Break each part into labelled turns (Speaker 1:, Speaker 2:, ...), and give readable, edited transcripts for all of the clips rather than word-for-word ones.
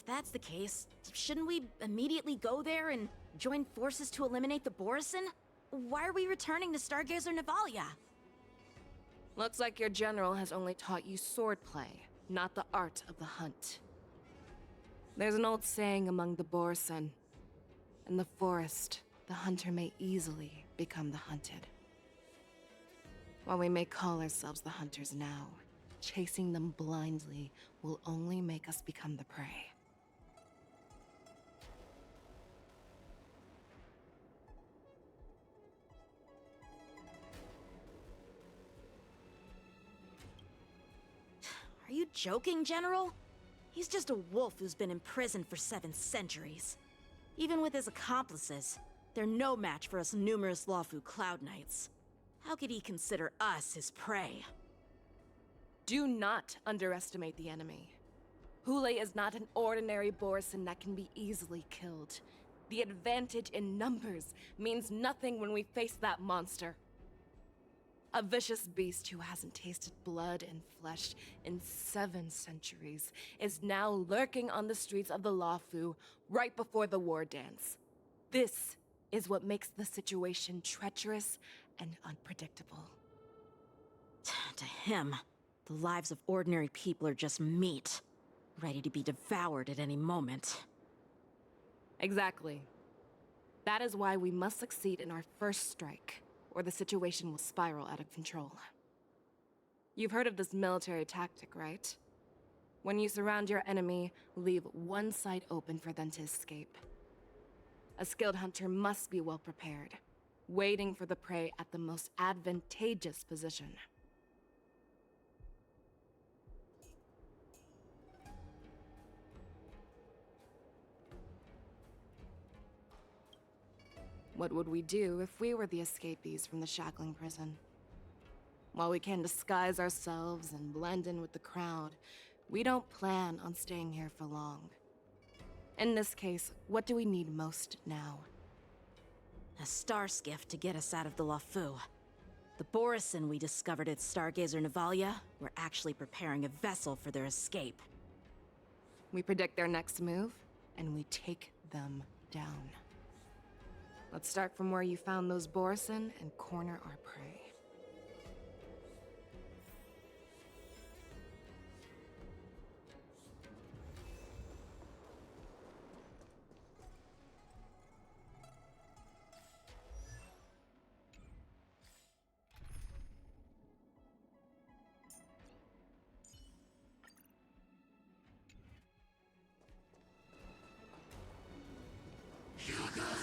Speaker 1: that's the case, shouldn't we immediately go there and join forces to eliminate the Borisin? Why are we returning to Stargazer Navalia?
Speaker 2: Looks like your general has only taught you swordplay, not the art of the hunt. There's an old saying among the Borisin. In the forest, the hunter may easily become the hunted. While we may call ourselves the hunters now, chasing them blindly will only make us become the prey.
Speaker 1: Are you joking, General? He's just a wolf who's been imprisoned for 7 centuries. Even with his accomplices, they're no match for us numerous Lawfu Cloud Knights. How could he consider us his prey?
Speaker 2: Do not underestimate the enemy. Hule is not an ordinary Borisin that can be easily killed. The advantage in numbers means nothing when we face that monster. A vicious beast who hasn't tasted blood and flesh in 7 centuries is now lurking on the streets of the Lawfu right before the war dance. This is what makes the situation treacherous and unpredictable.
Speaker 1: To him, the lives of ordinary people are just meat, ready to be devoured at any moment.
Speaker 2: Exactly. That is why we must succeed in our first strike, or the situation will spiral out of control. You've heard of this military tactic, right? When you surround your enemy, leave one side open for them to escape. A skilled hunter must be well prepared, waiting for the prey at the most advantageous position. What would we do if we were the escapees from the shackling prison? While we can disguise ourselves and blend in with the crowd, we don't plan on staying here for long. In this case, what do we need most now?
Speaker 1: A star skiff to get us out of the Lawfu. The Borisin we discovered at Stargazer Navalia were actually preparing a vessel for their escape.
Speaker 2: We predict their next move, and we take them down. Let's start from where you found those Borisin and corner our prey.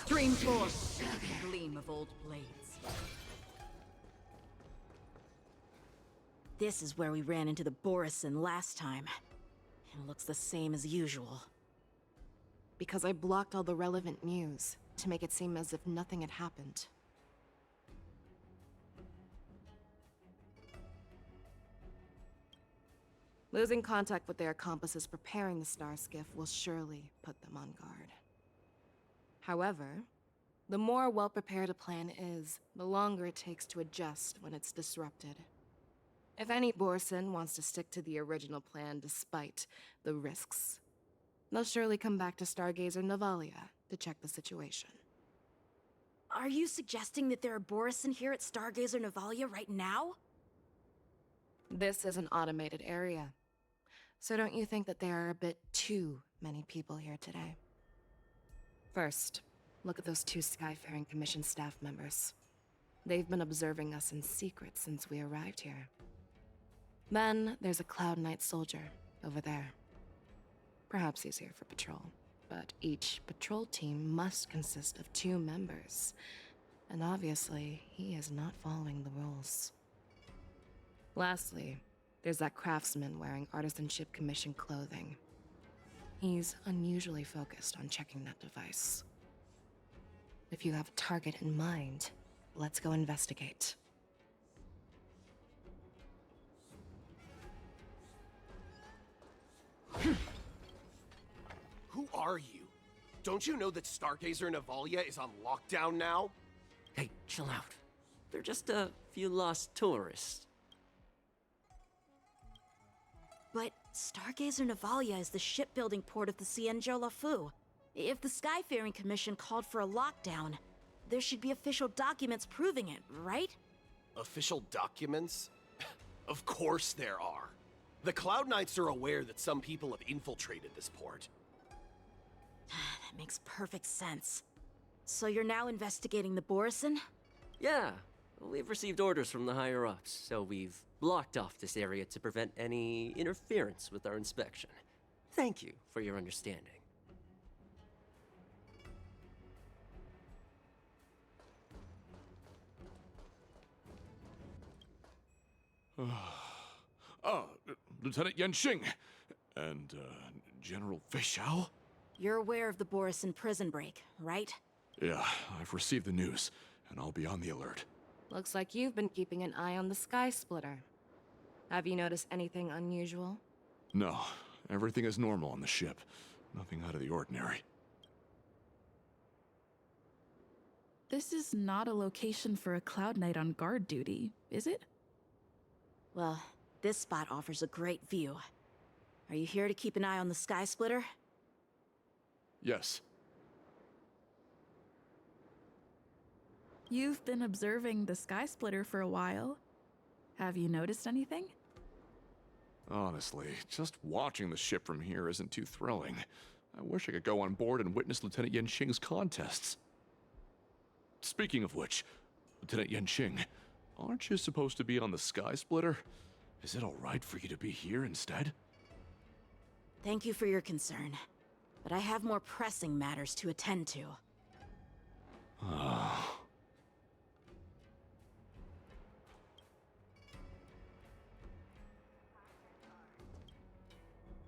Speaker 3: Stream forth the gleam of old blades.
Speaker 1: This is where we ran into the Borisin last time. It looks the same as usual.
Speaker 2: Because I blocked all the relevant news to make it seem as if nothing had happened. Losing contact with their accomplices preparing the star skiff will surely put them on guard. However, the more well-prepared a plan is, the longer it takes to adjust when it's disrupted. If any Borisin wants to stick to the original plan despite the risks, they'll surely come back to Stargazer Navalia to check the situation.
Speaker 1: Are you suggesting that there are Borisin here at Stargazer Navalia right now?
Speaker 2: This is an automated area. So don't you think that there are a bit too many people here today? First, look at those 2 Skyfaring Commission staff members. They've been observing us in secret since we arrived here. Then there's a Cloud Knight soldier over there. Perhaps he's here for patrol, but each patrol team must consist of 2 members. And obviously, he is not following the rules. Lastly, there's that craftsman wearing Artisanship Commission clothing. He's unusually focused on checking that device. If you have a target in mind, let's go investigate.
Speaker 4: Who are you? Don't you know that Stargazer Navalia is on lockdown now?
Speaker 5: Hey, chill out. They're just a few lost tourists.
Speaker 1: But Stargazer Navalia is the shipbuilding port of the Cienjo Lafu. If the Skyfaring Commission called for a lockdown, there should be official documents proving it, right?
Speaker 4: Official documents? Of course there are. The Cloud Knights are aware that some people have infiltrated this port.
Speaker 1: That makes perfect sense. So you're now investigating the Borison?
Speaker 5: Yeah, we've received orders from the higher-ups, so we've blocked off this area to prevent any interference with our inspection. Thank you for your understanding.
Speaker 6: Lieutenant Yenxing and General Feixiao?
Speaker 1: You're aware of the Borison prison break, right?
Speaker 6: Yeah, I've received the news, and I'll be on the alert.
Speaker 2: Looks like you've been keeping an eye on the Sky Splitter. Have you noticed anything unusual?
Speaker 6: No, everything is normal on the ship. Nothing out of the ordinary.
Speaker 7: This is not a location for a Cloud Knight on guard duty, is it?
Speaker 1: Well, this spot offers a great view. Are you here to keep an eye on the Sky Splitter?
Speaker 6: Yes.
Speaker 7: You've been observing the Sky Splitter for a while. Have you noticed anything?
Speaker 6: Honestly, just watching the ship from here isn't too thrilling. I wish I could go on board and witness Lieutenant Yenxing's contests. Speaking of which, Lieutenant Yenxing, aren't you supposed to be on the Sky Splitter? Is it alright for you to be here instead?
Speaker 1: Thank you for your concern, but I have more pressing matters to attend to.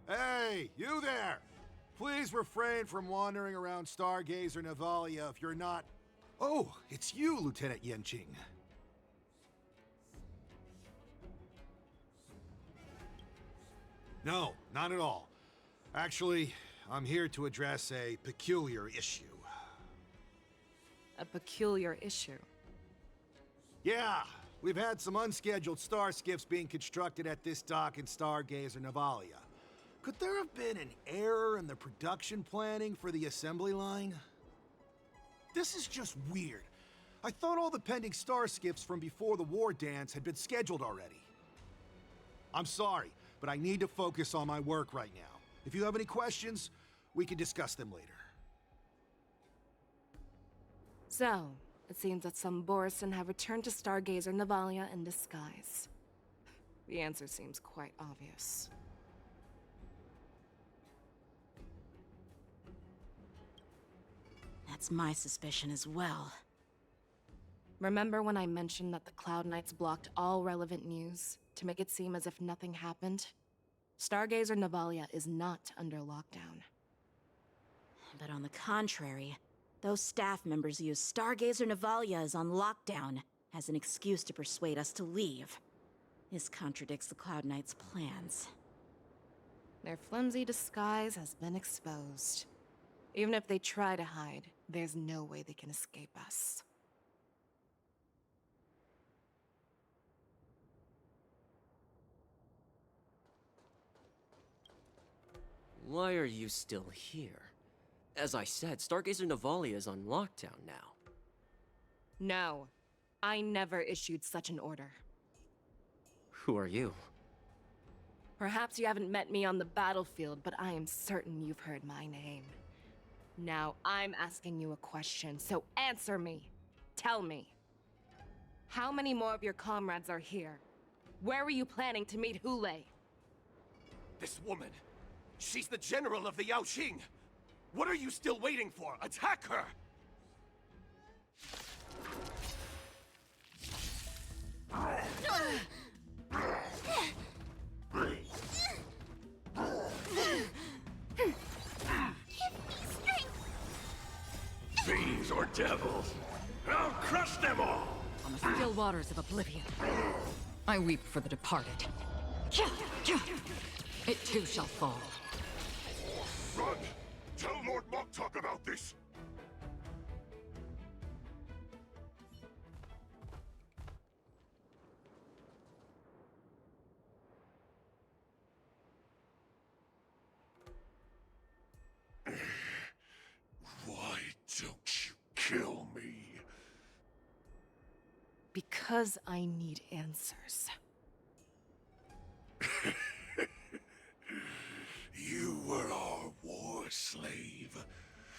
Speaker 8: Hey, you there! Please refrain from wandering around Stargazer Navalia if you're not... Oh, it's you, Lieutenant Yenxing. No, not at all. Actually, I'm here to address a peculiar issue.
Speaker 2: A peculiar issue.
Speaker 8: Yeah, we've had some unscheduled star skiffs being constructed at this dock in Stargazer Navalia. Could there have been an error in the production planning for the assembly line? This is just weird. I thought all the pending star skiffs from before the war dance had been scheduled already. I'm sorry, but I need to focus on my work right now. If you have any questions, we can discuss them later.
Speaker 2: So, it seems that some Borison have returned to Stargazer Navalia in disguise. The answer seems quite obvious.
Speaker 1: That's my suspicion as well.
Speaker 2: Remember when I mentioned that the Cloud Knights blocked all relevant news to make it seem as if nothing happened? Stargazer Navalia is not under lockdown.
Speaker 1: But on the contrary, those staff members use Stargazer Navalia is on lockdown as an excuse to persuade us to leave. This contradicts the Cloud Knights' plans.
Speaker 2: Their flimsy disguise has been exposed. Even if they try to hide, there's no way they can escape us.
Speaker 5: Why are you still here? As I said, Stargazer Navalia is on lockdown now.
Speaker 2: No, I never issued such an order.
Speaker 5: Who are you?
Speaker 2: Perhaps you haven't met me on the battlefield, but I am certain you've heard my name. Now I'm asking you a question, so answer me. Tell me. How many more of your comrades are here? Where were you planning to meet Hule?
Speaker 4: This woman, she's the general of the Yaoqing. What are you still waiting for? Attack her!
Speaker 9: Fiends or devils, I'll crush them all!
Speaker 3: On the still waters of oblivion, I weep for the departed. It too shall fall.
Speaker 9: Run! Tell Lord Moktok about this!
Speaker 2: Because I need answers.
Speaker 9: You were our war slave,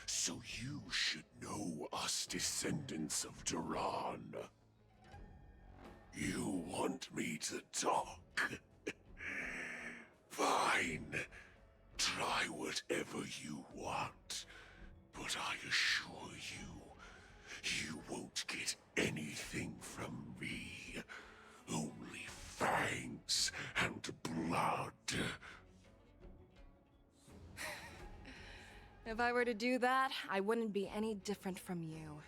Speaker 9: so you should know us descendants of Duran. You want me to talk? Fine. Try whatever you want, but I assure you, you won't get anything from me. Only fangs and blood.
Speaker 2: If I were to do that, I wouldn't be any different from you.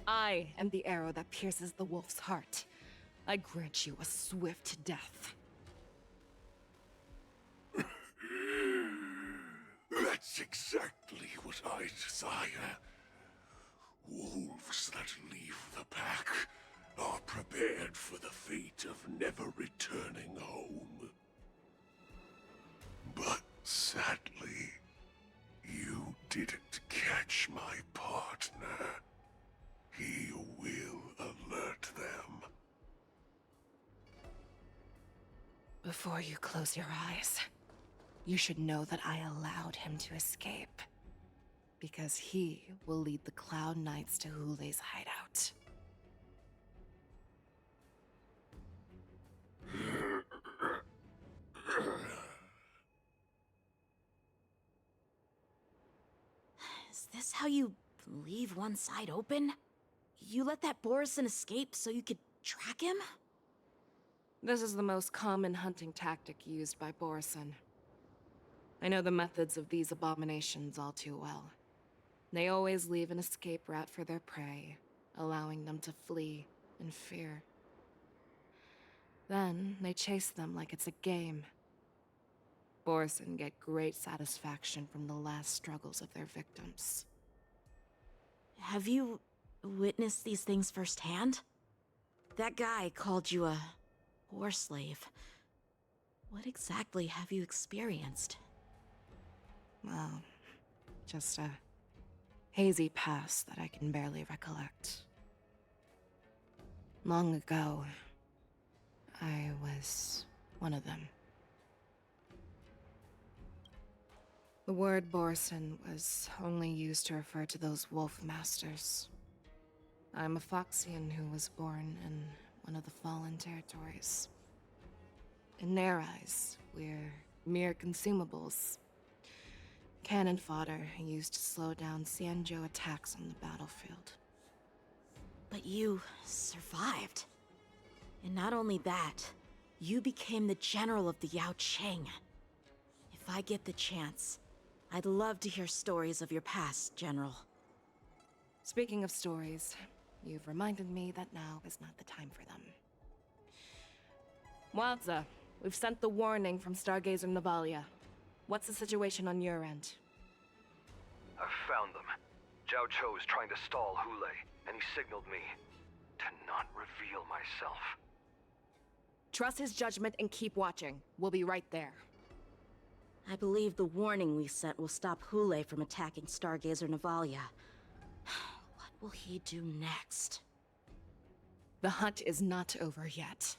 Speaker 2: I am the arrow that pierces the wolf's heart. I grant you a swift death.
Speaker 9: That's exactly what I desire. Wolves that leave the pack are prepared for the fate of never returning home. But sadly, you didn't catch my partner. He will alert them.
Speaker 2: Before you close your eyes, you should know that I allowed him to escape. Because he will lead the Cloud Knights to Hule's hideout.
Speaker 1: Is this how you leave one side open? You let that Borison escape so you could track him?
Speaker 2: This is the most common hunting tactic used by Borison. I know the methods of these abominations all too well. They always leave an escape route for their prey, allowing them to flee in fear. Then they chase them like it's a game. Borison get great satisfaction from the last struggles of their victims.
Speaker 1: Have you witnessed these things firsthand? That guy called you a war slave. What exactly have you experienced?
Speaker 2: Well, just a hazy past that I can barely recollect. Long ago, I was one of them. The word Borison was only used to refer to those wolf masters. I'm a Foxian who was born in one of the fallen territories. In their eyes, we're mere consumables. Cannon fodder used to slow down Xianzhou attacks on the battlefield.
Speaker 1: But you survived. And not only that, you became the general of the Yao Cheng. If I get the chance, I'd love to hear stories of your past, General.
Speaker 2: Speaking of stories, you've reminded me that now is not the time for them. Wadza, we've sent the warning from Stargazer Navalia. What's the situation on your end?
Speaker 10: I've found them. Zhao Cho is trying to stall Hule, and he signaled me to not reveal myself.
Speaker 2: Trust his judgment and keep watching. We'll be right there.
Speaker 1: I believe the warning we sent will stop Hule from attacking Stargazer Navalia. What will he do next?
Speaker 2: The hunt is not over yet.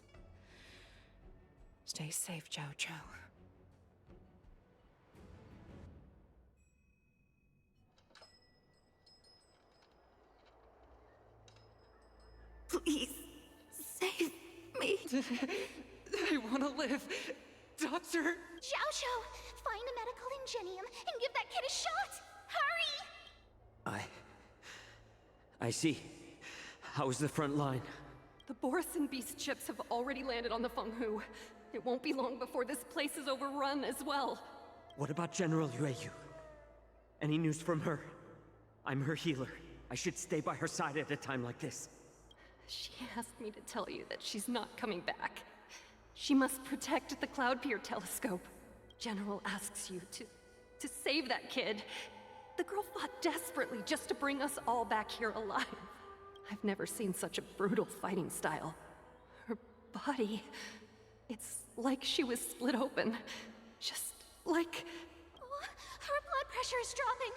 Speaker 2: Stay safe, Zhao Cho.
Speaker 1: Please, save me.
Speaker 3: I want to live. Doctor!
Speaker 11: Zhao Cho, find a medical ingenium and give that kid a shot! Hurry!
Speaker 5: I see. How's the front line?
Speaker 12: The Borison beast ships have already landed on the Fenghu. It won't be long before this place is overrun as well.
Speaker 5: What about General Yueyu? Any news from her? I'm her healer. I should stay by her side at a time like this.
Speaker 12: She asked me to tell you that she's not coming back. She must protect the Cloud Pier telescope. General asks you to save that kid. The girl fought desperately just to bring us all back here alive. I've never seen such a brutal fighting style. Her body, it's like she was split open. Just like...
Speaker 11: Oh, her blood pressure is dropping.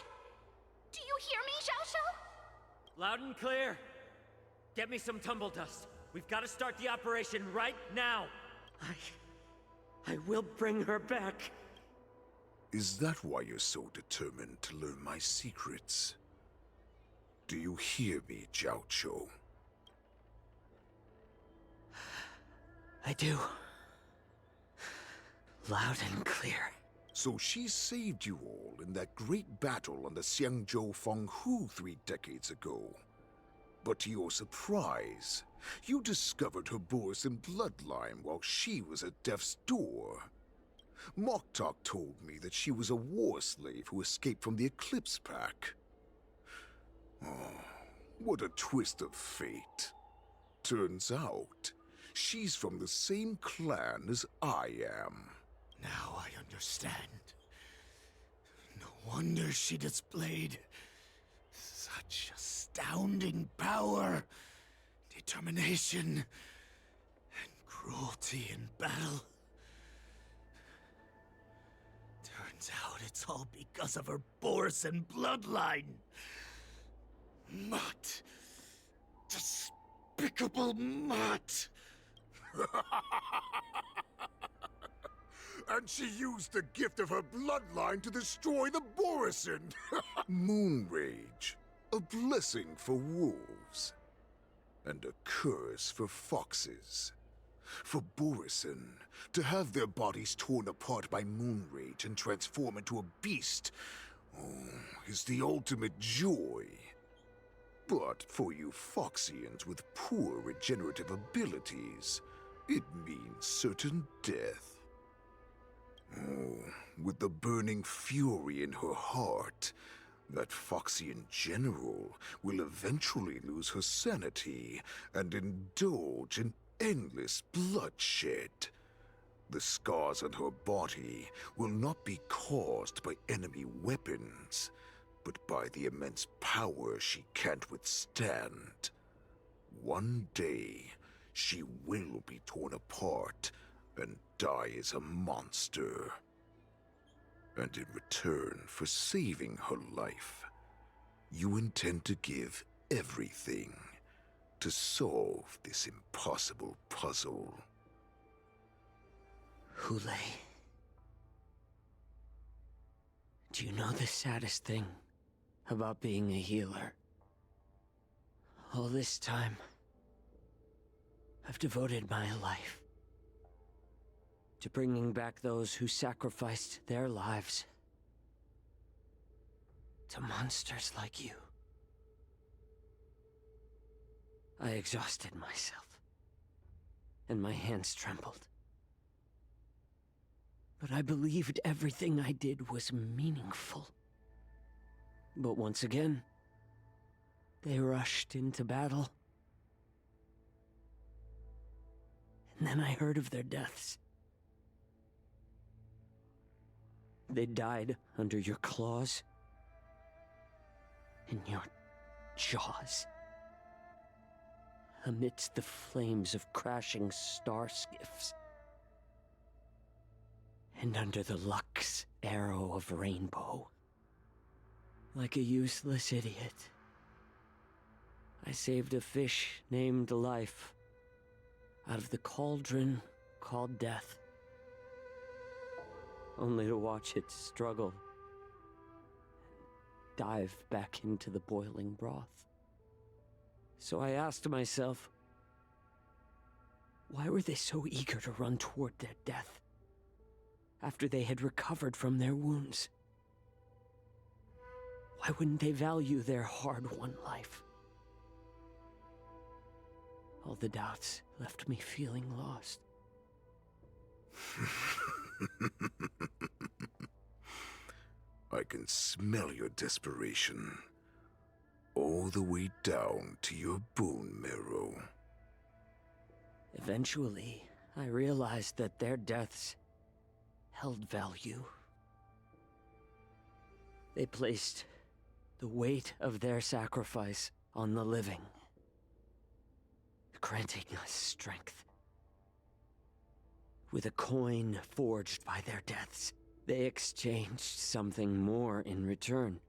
Speaker 11: Do you hear me, Zhao Cho?
Speaker 5: Loud and clear.
Speaker 13: Get me some tumble dust. We've got to start the operation right now.
Speaker 5: I will bring her back.
Speaker 9: Is that why you're so determined to learn my secrets? Do you hear me, Jiao Cho?
Speaker 5: I do. Loud and clear.
Speaker 9: So she saved you all in that great battle on the Xiangzhou Fenghu 3 decades ago. But to your surprise, you discovered her Borisin bloodline while she was at death's door. Moktok told me that she was a war slave who escaped from the Eclipse Pack. Oh, what a twist of fate. Turns out, she's from the same clan as I am.
Speaker 8: Now I understand. No wonder she displayed such astounding power, determination, and cruelty in battle. Turns out it's all because of her Borisin bloodline. Mutt. Despicable mutt.
Speaker 9: And she used the gift of her bloodline to destroy the Borisin. Moonrage, a blessing for wolves, and a curse for foxes. For Borisin, to have their bodies torn apart by Moonrage and transform into a beast, is the ultimate joy. But for you Foxians with poor regenerative abilities, it means certain death. With the burning fury in her heart, that Foxian general will eventually lose her sanity and indulge in endless bloodshed. The scars on her body will not be caused by enemy weapons, but by the immense power she can't withstand. One day, she will be torn apart and die as a monster. And in return for saving her life, you intend to give everything to solve this impossible puzzle.
Speaker 5: Hule, do you know the saddest thing about being a healer? All this time, I've devoted my life to bringing back those who sacrificed their lives to monsters like you. I exhausted myself, and my hands trembled. But I believed everything I did was meaningful. But once again, they rushed into battle. And then I heard of their deaths. They died under your claws, in your jaws, amidst the flames of crashing star skiffs, and under the Lux arrow of Rainbow. Like a useless idiot, I saved a fish named Life out of the cauldron called Death, only to watch it struggle, dive back into the boiling broth. So I asked myself, why were they so eager to run toward their death after they had recovered from their wounds? Why wouldn't they value their hard-won life? All the doubts left me feeling lost.
Speaker 9: I can smell your desperation, all the way down to your bone marrow.
Speaker 5: Eventually, I realized that their deaths held value. They placed the weight of their sacrifice on the living, granting us strength. With a coin forged by their deaths, they exchanged something more in return.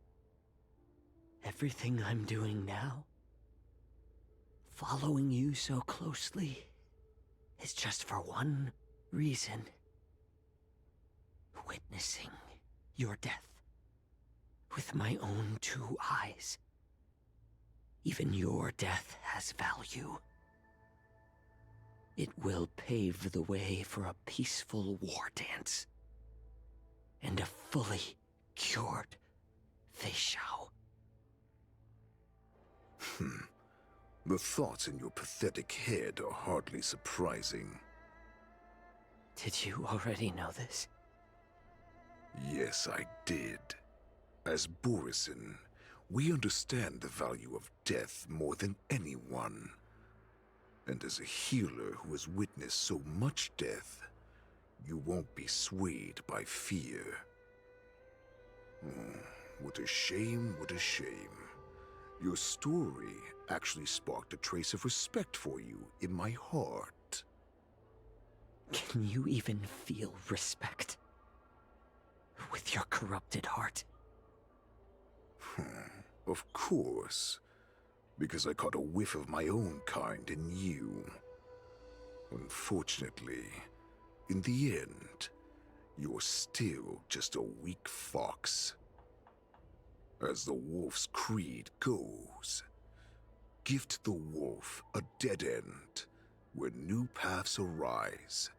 Speaker 5: Everything I'm doing now Following you so closely is just for one reason. Witnessing your death with my own 2 eyes. Even your death has value. It will pave the way for a peaceful war dance. And a fully cured Feixiao.
Speaker 9: The thoughts in your pathetic head are hardly surprising.
Speaker 5: Did you already know this?
Speaker 9: Yes, I did. As Borisin, we understand the value of death more than anyone. And as a healer who has witnessed so much death, you won't be swayed by fear. What a shame, what a shame. Your story actually sparked a trace of respect for you in my heart.
Speaker 5: Can you even feel respect? With your corrupted heart?
Speaker 9: Of course. Because I caught a whiff of my own kind in you. Unfortunately, in the end, you're still just a weak fox. As the wolf's creed goes, gift the wolf a dead end where new paths arise.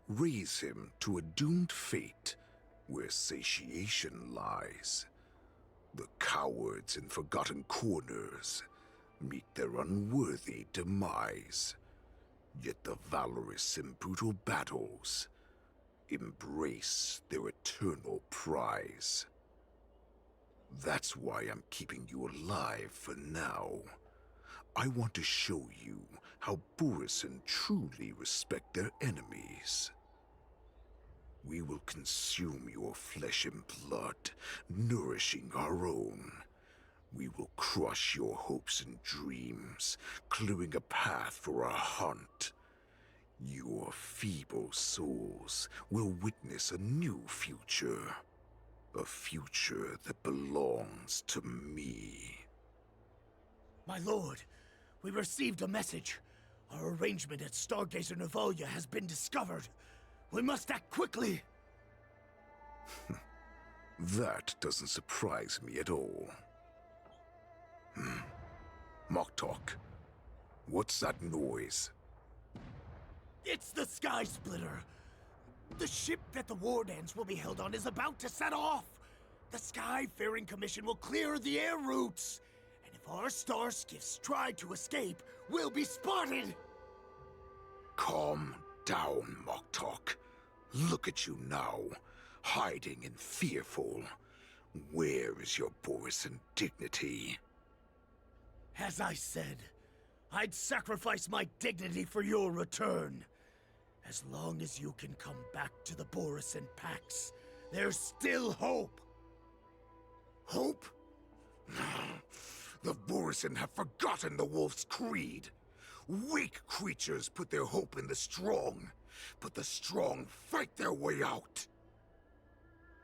Speaker 9: Raise him to a doomed fate where satiation lies. The cowards in forgotten corners meet their unworthy demise. Yet the valorous in brutal battles embrace their eternal prize. That's why I'm keeping you alive for now. I want to show you how Borisin truly respect their enemies. We will consume your flesh and blood, nourishing our own. We will crush your hopes and dreams, clearing a path for our hunt. Your feeble souls will witness a new future. A future that belongs to me.
Speaker 14: My lord, we received a message. Our arrangement at Stargazer Navalia has been discovered. We must act quickly.
Speaker 9: That doesn't surprise me at all. Moktok, what's that noise?
Speaker 14: It's the Sky Splitter. The ship that the war dance will be held on is about to set off. The Skyfaring Commission will clear the air routes. And if our star skiffs try to escape, we'll be spotted.
Speaker 9: Calm down, Moktok. Look at you now, hiding and fearful. Where is your Borisin dignity?
Speaker 14: As I said, I'd sacrifice my dignity for your return. As long as you can come back to the Borisin Pax, there's still hope.
Speaker 9: Hope? The Borisin have forgotten the wolf's creed. Weak creatures put their hope in the strong, but the strong fight their way out.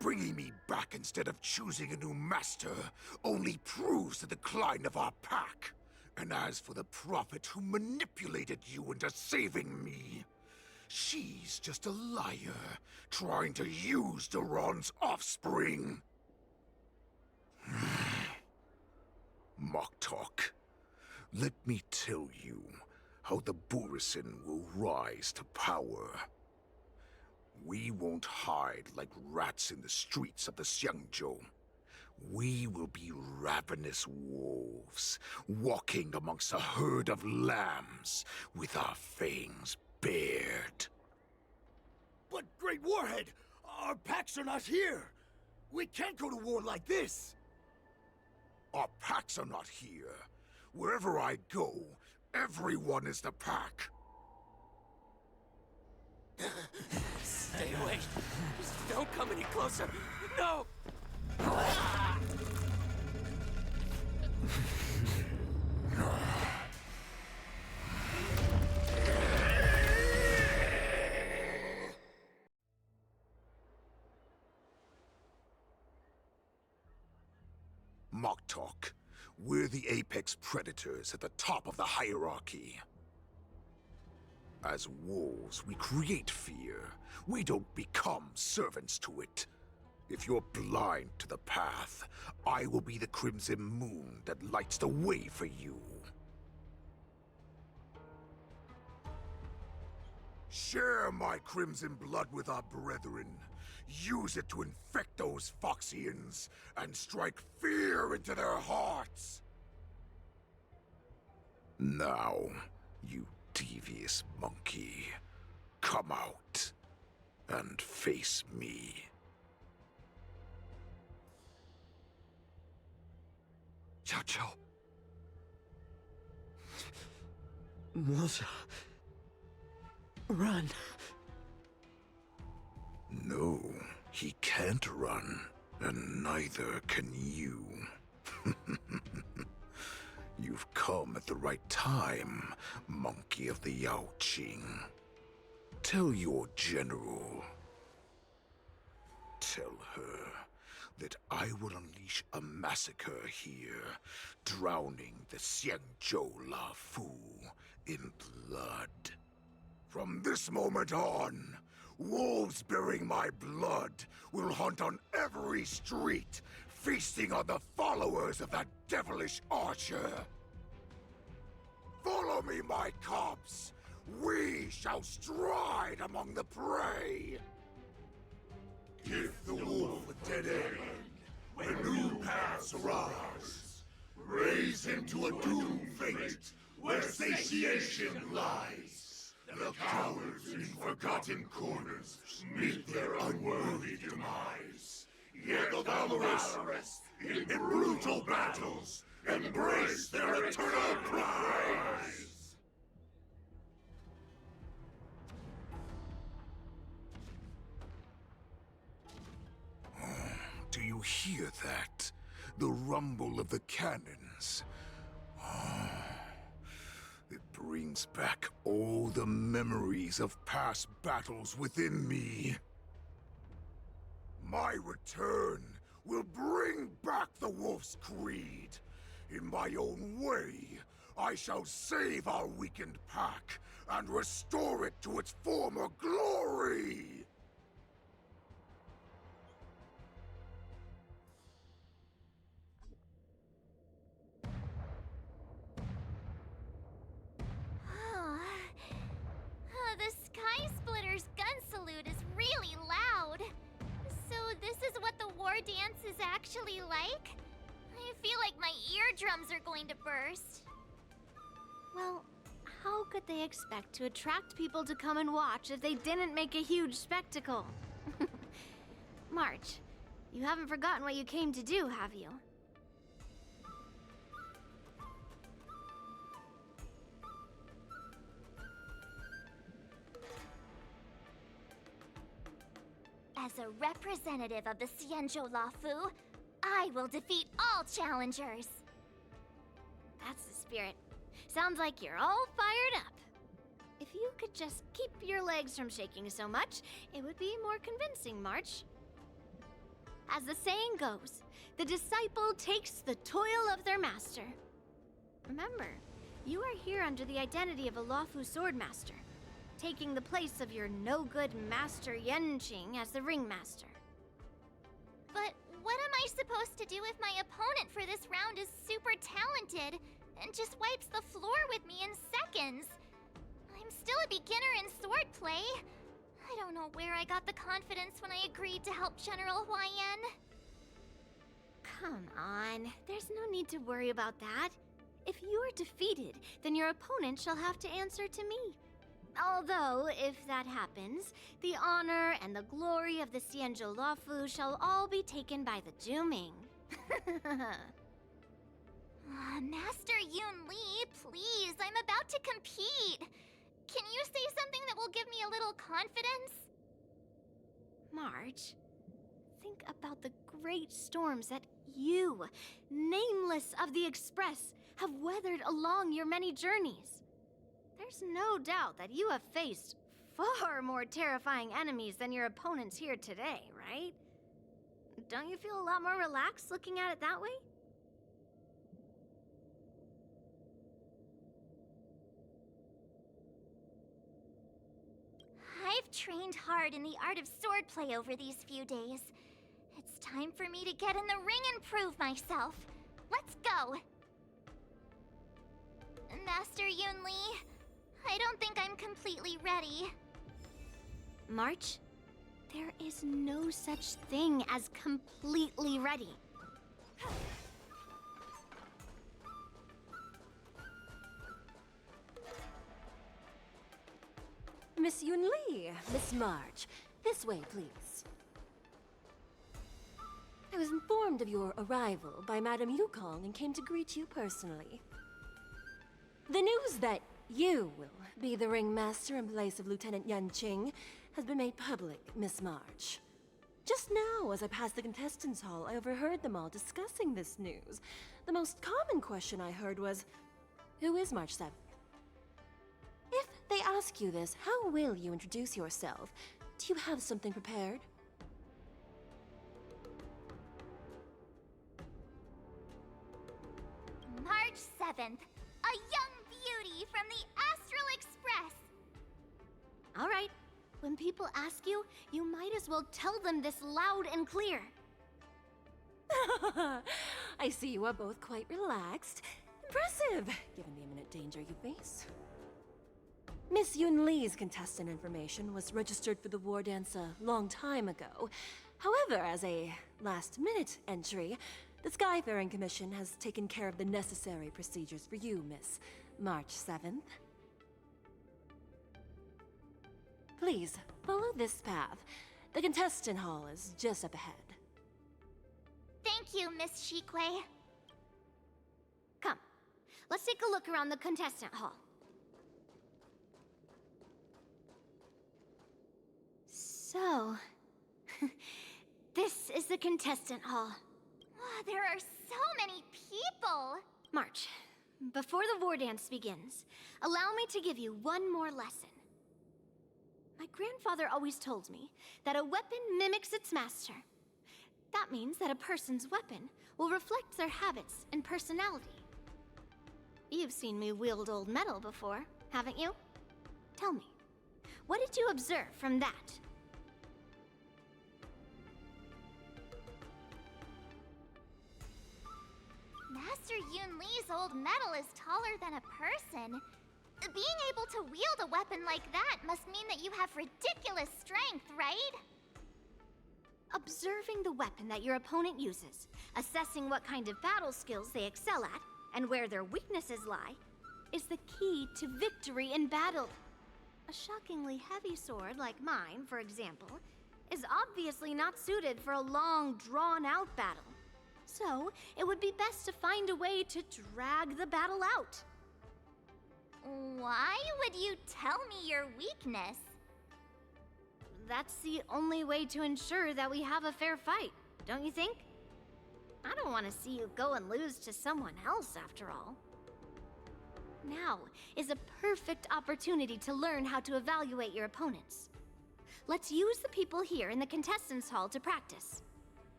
Speaker 9: Bringing me back instead of choosing a new master only proves the decline of our pack. And as for the prophet who manipulated you into saving me, she's just a liar, trying to use Duran's offspring. Moktok, let me tell you how the Borisin will rise to power. We won't hide like rats in the streets of the Xiangzhou. We will be ravenous wolves, walking amongst a herd of lambs with our fangs bared.
Speaker 14: But Great Warhead, our packs are not here. We can't go to war like this.
Speaker 9: Our packs are not here. Wherever I go, everyone is the pack.
Speaker 5: Stay away. Just don't come any closer. No!
Speaker 9: Moktok, We're the apex predators at the top of the hierarchy. As wolves, we create fear. We don't become servants to it. If you're blind to the path, I will be the crimson moon that lights the way for you. Share my crimson blood with our brethren. Use it to infect those Foxians and strike fear into their hearts. Now, you devious monkey, come out and face me.
Speaker 6: Chow Chow.
Speaker 5: Moza. Run.
Speaker 9: No, he can't run, and neither can you. You've come at the right time, monkey of the Yaoqing. Tell your general. Tell her that I will unleash a massacre here, drowning the Xianzhou Lafu in blood. From this moment on, wolves bearing my blood will hunt on every street, feasting on the followers of that devilish archer. Follow me, my cubs. We shall stride among the prey. Give the wolf a dead end when new paths arise. Raise him to a doomed fate where satiation lies. The cowards in forgotten corners meet their unworthy demise. Yet the valorous, in brutal battles, embrace their eternal prize. Do you hear that? The rumble of the cannons. It brings back all the memories of past battles within me. My return will bring back the Wolf's Creed. In my own way, I shall save our weakened pack and restore it to its former glory!
Speaker 11: The Sky Splitter's gun salute is really loud. So this is what the war dance is actually like? I feel like my eardrums are going to burst.
Speaker 15: Well, how could they expect to attract people to come and watch if they didn't make a huge spectacle? March, you haven't forgotten what you came to do, have you?
Speaker 11: As a representative of the Xianzhou Lafu, I will defeat all challengers.
Speaker 15: That's the spirit. Sounds like you're all fired up. If you could just keep your legs from shaking so much, it would be more convincing, March. As the saying goes, the disciple takes the toil of their master. Remember, you are here under the identity of a Lafu swordmaster, taking the place of your no-good master Yenqing as the ringmaster.
Speaker 11: But what am I supposed to do if my opponent for this round is super talented and just wipes the floor with me in seconds? I'm still a beginner in swordplay. I don't know where I got the confidence when I agreed to help General Huaiyan.
Speaker 15: Come on, there's no need to worry about that. If you are defeated, then your opponent shall have to answer to me. Although, if that happens, the honor and the glory of the Xianzhou Lafu shall all be taken by the Juming.
Speaker 11: Master Yun Li, please, I'm about to compete. Can you say something that will give me a little confidence?
Speaker 15: March, think about the great storms that you, nameless of the Express, have weathered along your many journeys. There's no doubt that you have faced far more terrifying enemies than your opponents here today, right? Don't you feel a lot more relaxed looking at it that way?
Speaker 11: trained hard in the art of swordplay over these few days. It's time for me to get in the ring and prove myself. Let's go! Master Yunli, I don't think I'm completely ready. March, there is no such thing as completely ready.
Speaker 16: Miss Yunli, Miss March, this way, please. I was informed of your arrival by Madame Yukong and came to greet you personally. The news that you will be the ringmaster in place of Lieutenant Yanqing has been made public, Miss March. Just now, as I passed the contestants' hall, I overheard them all discussing this news. The most common question I heard was, who is March 7th? If they ask you this, how will you introduce yourself? Do you have something prepared?
Speaker 11: March 7th, a young beauty from the Astral Express. All right, when people ask you, you might as well tell them this loud and clear.
Speaker 16: I see you are both quite relaxed. Impressive, given the imminent danger you face. Miss Yunli's contestant information was registered for the war dance a long time ago. However, as a last-minute entry, the Skyfaring Commission has taken care of the necessary procedures for you, Miss March 7th. Please, follow this path. The contestant hall is just up ahead.
Speaker 11: Thank you, Miss Shikwe. Come, let's take a look around the contestant hall. So, this is the contestant hall. Wow, there are so many people! March, before the war dance begins, allow me to give you one more lesson. My grandfather always told me that a weapon mimics its master. That means that a person's weapon will reflect their habits and personality. You've seen me wield old metal before, haven't you? Tell me, what did you observe from that? Master Yunli's old metal is taller than a person. Being able to wield a weapon like that must mean that you have ridiculous strength, right? Observing the weapon that your opponent uses, assessing what kind of battle skills they excel at, and where their weaknesses lie, is the key to victory in battle. A shockingly heavy sword like mine, for example, is obviously not suited for a long, drawn-out battle. So, it would be best to find a way to drag the battle out. Why would you tell me your weakness? That's the only way to ensure that we have a fair fight, don't you think? I don't want to see you go and lose to someone else, after all. Now is a perfect opportunity to learn how to evaluate your opponents. Let's use the people here in the contestants' hall to practice.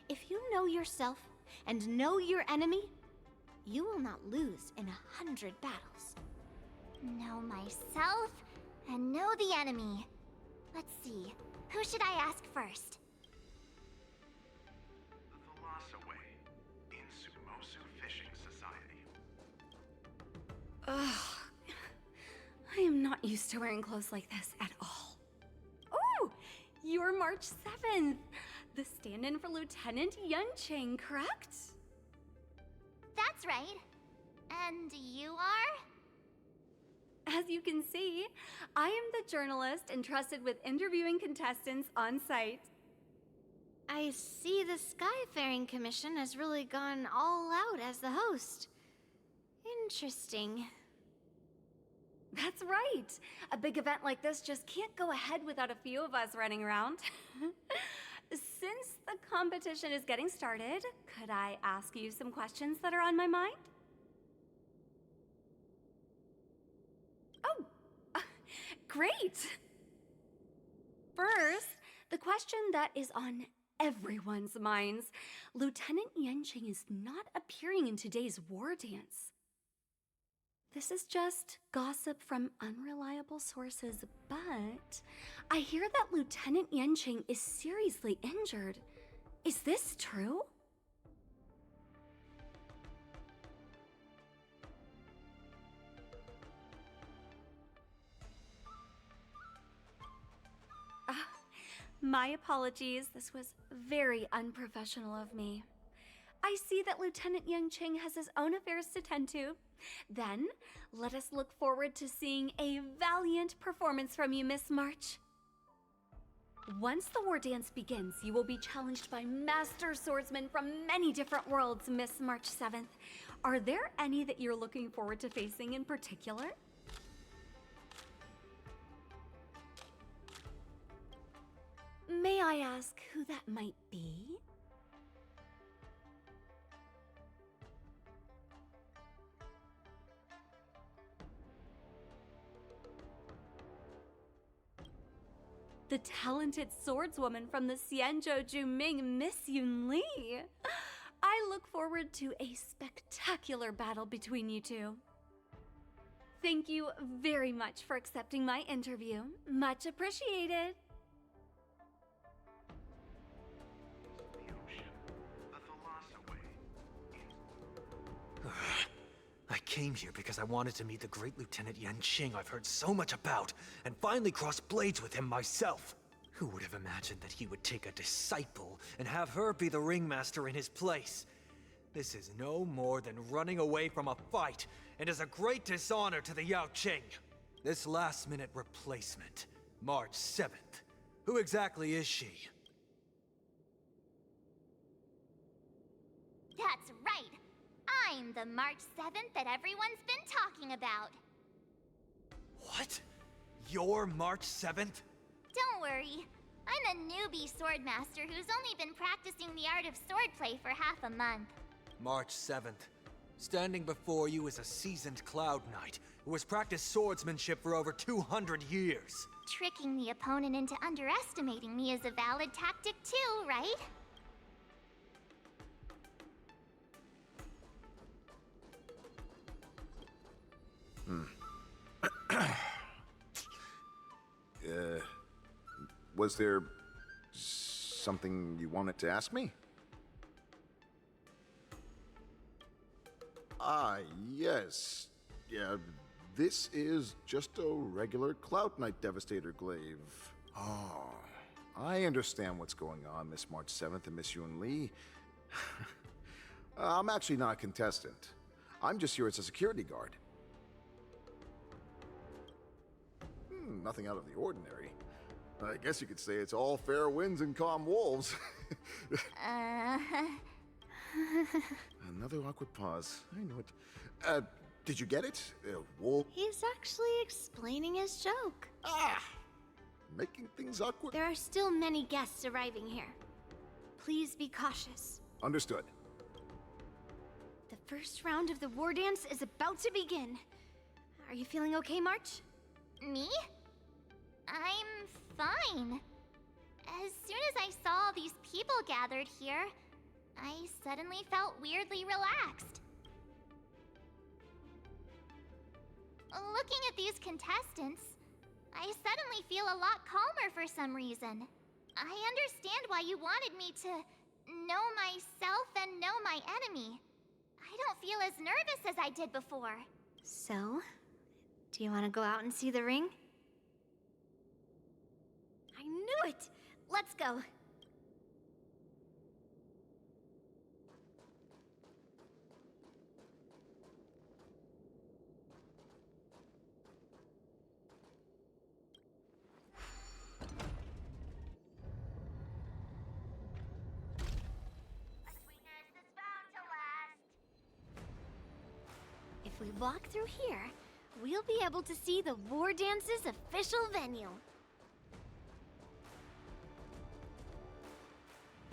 Speaker 11: If you know yourself and know your enemy, you will not lose in 100 battles. Know myself and know the enemy. Let's see, who should I ask first?
Speaker 10: The Velosa-Way, in Sumosu Fishing Society.
Speaker 12: Ugh. I am not used to wearing clothes like this at all. Oh, you're March 7th. The stand-in for Lieutenant Yanqing, correct?
Speaker 11: That's right. And you are?
Speaker 12: As you can see, I am the journalist entrusted with interviewing contestants on site.
Speaker 11: I see the Skyfaring Commission has really gone all out as the host. Interesting.
Speaker 12: That's right. A big event like this just can't go ahead without a few of us running around. Since the competition is getting started, could I ask you some questions that are on my mind? Oh, great! First, the question that is on everyone's minds. Lieutenant Yanqing is not appearing in today's war dance. This is just gossip from unreliable sources, but I hear that Lieutenant Yanqing is seriously injured. Is this true? My apologies. This was very unprofessional of me. I see that Lieutenant Yanqing has his own affairs to tend to. Then, let us look forward to seeing a valiant performance from you, Miss March. Once the war dance begins, you will be challenged by master swordsmen from many different worlds, Miss March 7th. Are there any that you're looking forward to facing in particular? May I ask who that might be? The talented swordswoman from the Xianzhou Juming, Miss Yun Li. I look forward to a spectacular battle between you two. Thank you very much for accepting my interview. Much appreciated.
Speaker 17: I came here because I wanted to meet the great Lieutenant Yanqing I've heard so much about, and finally cross blades with him myself. Who would have imagined that he would take a disciple and have her be the ringmaster in his place? This is no more than running away from a fight, and is a great dishonor to the Yaoqing. This last-minute replacement, March 7th. Who exactly is she?
Speaker 11: That's right! I'm the March 7th that everyone's been talking about.
Speaker 17: What? You're March 7th?
Speaker 11: Don't worry. I'm a newbie swordmaster who's only been practicing the art of swordplay for half a month.
Speaker 17: March 7th. Standing before you is a seasoned Cloud Knight who has practiced swordsmanship for over 200 years.
Speaker 11: Tricking the opponent into underestimating me is a valid tactic too, right?
Speaker 9: Was there something you wanted to ask me? Ah, yes. Yeah, this is just a regular Cloud Knight Devastator glaive. Oh, I understand what's going on, Miss March 7th and Miss Yun Li. I'm actually not a contestant. I'm just here as a security guard. Nothing out of the ordinary. I guess you could say it's all fair winds and calm wolves. Another awkward pause. I knew it. Did you get it? Wolf?
Speaker 15: He's actually explaining his joke.
Speaker 9: Ah! Making things awkward?
Speaker 15: There are still many guests arriving here. Please be cautious.
Speaker 9: Understood.
Speaker 15: The first round of the war dance is about to begin. Are you feeling okay, March?
Speaker 11: Me? I'm fine. As soon as I saw all these people gathered here, I suddenly felt weirdly relaxed. Looking at these contestants, I suddenly feel a lot calmer for some reason. I understand why you wanted me to know myself and know my enemy. I don't feel as nervous as I did before.
Speaker 15: So, do you want to go out and see the ring? I knew it! Let's go. If we walk through here, we'll be able to see the War Dance's official venue.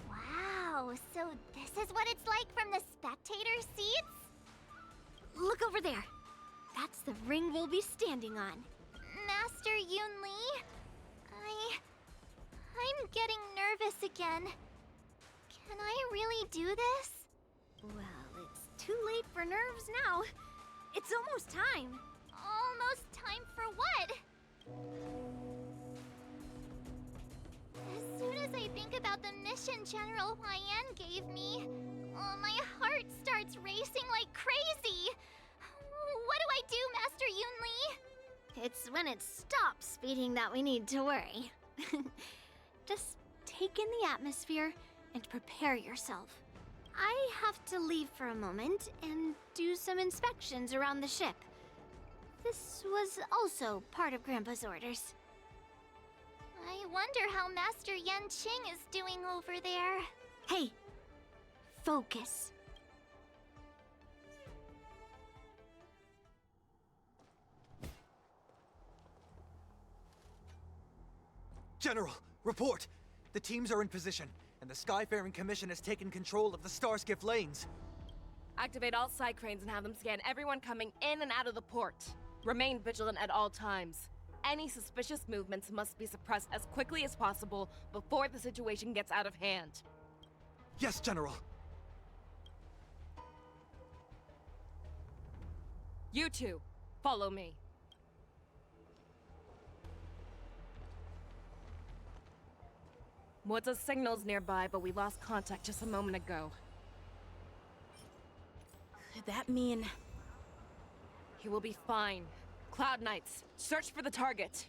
Speaker 11: Wow, so this is what it's like from the spectator seats?
Speaker 15: Look over there. That's the ring we'll be standing on.
Speaker 11: Master Yun Li? I'm getting nervous again. Can I really do this?
Speaker 15: Well, it's too late for nerves now. It's almost time. Almost time for what? As soon as I think about the mission General Huayan gave me, my heart starts racing like crazy. What do I do, Master Yunli? It's when it stops speeding that we need to worry. Just take in the atmosphere and prepare yourself. I have to leave for a moment and do some inspections around the ship. This was also part of Grandpa's orders. I wonder how Master Yanqing is doing over there. Hey, focus.
Speaker 17: General, report! The teams are in position, and the Skyfaring Commission has taken control of the Starskiff lanes.
Speaker 2: Activate all side cranes and have them scan everyone coming in and out of the port. Remain vigilant at all times. Any suspicious movements must be suppressed as quickly as possible before the situation gets out of hand.
Speaker 17: Yes, General.
Speaker 2: You two, follow me. What's a signal's nearby, but we lost contact just a moment ago.
Speaker 1: Could that mean...
Speaker 2: He will be fine. Cloud Knights, search for the target.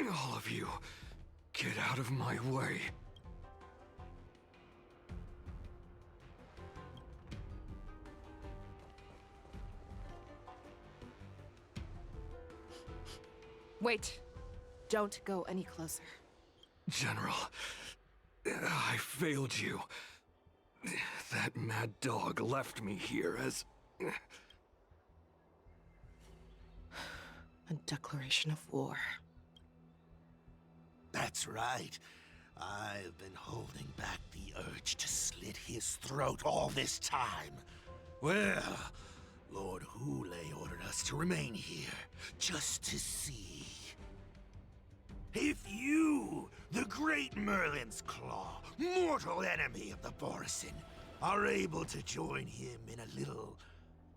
Speaker 9: All of you, get out of my way.
Speaker 2: Wait. Don't go any closer.
Speaker 9: General, I failed you. That mad dog left me here as...
Speaker 2: A declaration of war.
Speaker 14: That's right. I've been holding back the urge to slit his throat all this time. Well, Lord Hule ordered us to remain here, just to see. If you, the great Merlin's Claw, mortal enemy of the Borisin, are able to join him in a little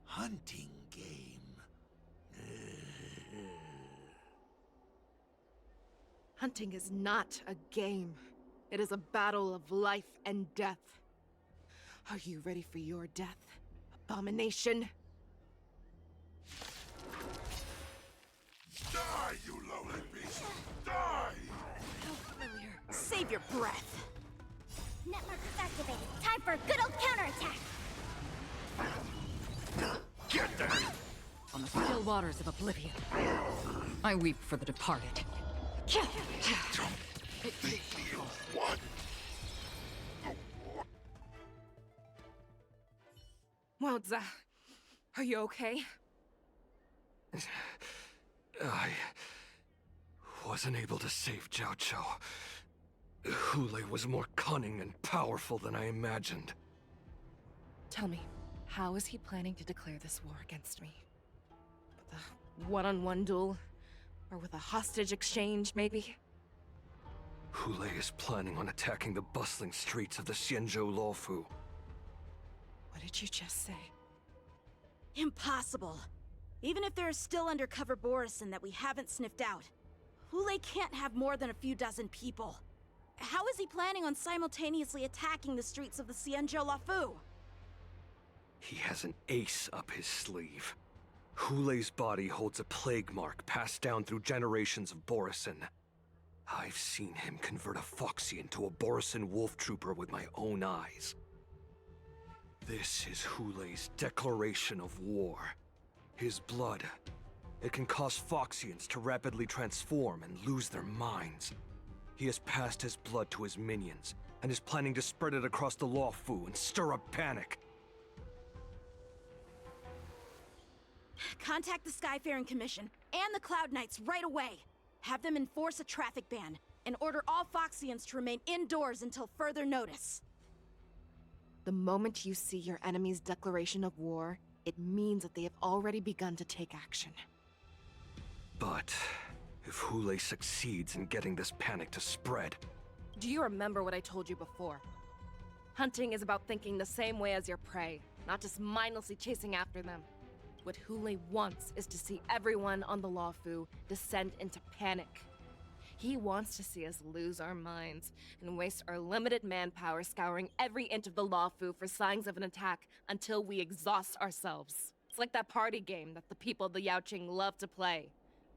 Speaker 14: hunting game.
Speaker 2: Hunting is not a game. It is a battle of life and death. Are you ready for your death, abomination?
Speaker 14: Die, you lowly beast! Die!
Speaker 1: How familiar. Save your breath.
Speaker 15: Network is activated. Time for a good old counterattack.
Speaker 14: Get there!
Speaker 3: On the still waters of oblivion, I weep for the departed.
Speaker 14: What?
Speaker 2: Wowza, are you okay?
Speaker 9: I wasn't able to save Jiao Chou. Hule was more cunning and powerful than I imagined.
Speaker 2: Tell me, how is he planning to declare this war against me? With a one-on-one duel? Or with a hostage exchange, maybe?
Speaker 9: Hule is planning on attacking the bustling streets of the Xianzhou Luofu.
Speaker 2: What did you just say?
Speaker 1: Impossible. Even if there are still undercover Borisin that we haven't sniffed out, Hule can't have more than a few dozen people. How is he planning on simultaneously attacking the streets of the Xianzhou Luofu?
Speaker 9: He has an ace up his sleeve. Hule's body holds a plague mark passed down through generations of Borisin. I've seen him convert a Foxy into a Borisin wolf trooper with my own eyes. This is Hule's declaration of war. His blood. It can cause Foxians to rapidly transform and lose their minds. He has passed his blood to his minions, and is planning to spread it across the Luofu and stir up panic.
Speaker 1: Contact the Skyfaring Commission and the Cloud Knights right away. Have them enforce a traffic ban and order all Foxians to remain indoors until further notice.
Speaker 2: The moment you see your enemy's declaration of war, it means that they have already begun to take action.
Speaker 9: But if Hule succeeds in getting this panic to spread,
Speaker 2: Do you remember what I told you before? Hunting is about thinking the same way as your prey, not just mindlessly chasing after them. What Hule wants is to see everyone on the Lawfu descend into panic. He wants to see us lose our minds and waste our limited manpower scouring every inch of the Lawfu for signs of an attack until we exhaust ourselves. It's like that party game that the people of the Yaoqing love to play.